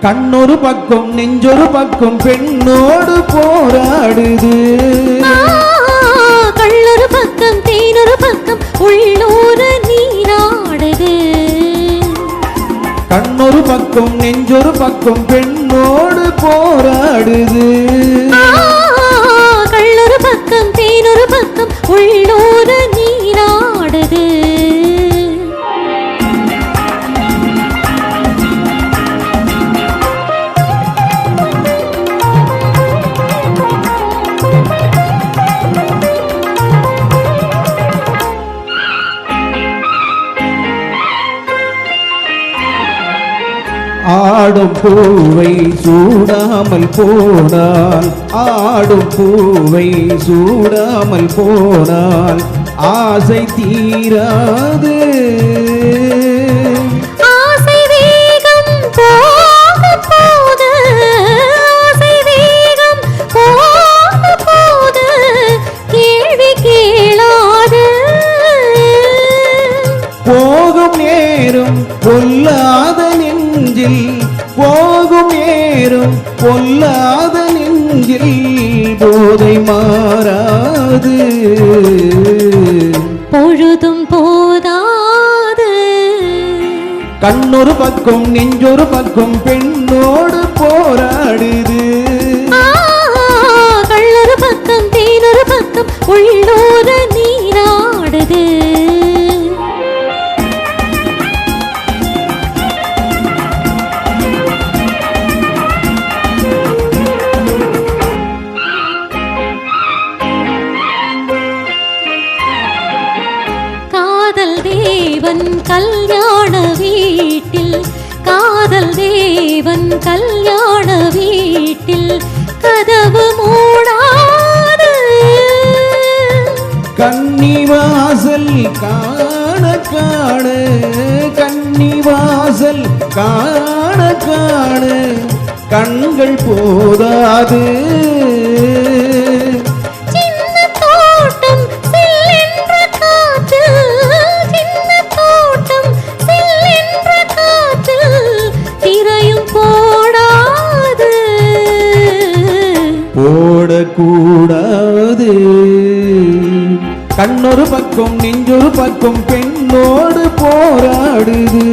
கண்ணொரு பக்கம் நெஞ்சொரு பக்கம் பெண்ணோடு போராடுது, கள்ளொரு பக்கம் தேனொரு பக்கம் உள்ளூர நீராடுது. கண்ணொரு பக்கம் நெஞ்சொரு பக்கம் பெண்ணோடு போராடுது, கள்ளொரு பக்கம் தேனொரு பக்கம் உள்ளூர நீராடுது. ஆடும் பூவை சூடாமல் போனால், ஆடும் பூவை சூடாமல் போனால் ஆசை தீராது. ஆசை வேகம் போக போது, ஆசை வேகம் போக போது கேள்வி கேளாது. போகும் நேரும் பொல்லாத நெஞ்சில், போகும் நேரும் பொல்லாத நெஞ்சில் போதை மாறாது, பொழுதும் போதாது. கண்ணொரு பக்கம் நெஞ்சொரு பக்கம் பெண்ணோடு போராடுது, கள்ளொரு பக்கம் தேனொரு பக்கம் உள்ளூர நீராடுது. காதல் தேவன் கல்யாண வீட்டில், காதல் தேவன் கல்யாண வீட்டில் கதவு மூடாது. கன்னிவாசல் காண காண, கன்னிவாசல் காண காண கண்கள் போதாது. சின்ன தோட்டம் சில்லென்ற காற்றில், சின்ன தோட்டம் சில்லென்ற காற்றில் திரையும் போடாது, போடக்கூடாது. கண்ணொரு பக்கம் நெஞ்சொரு பக்கம் பெண்ணோடு போராடுது,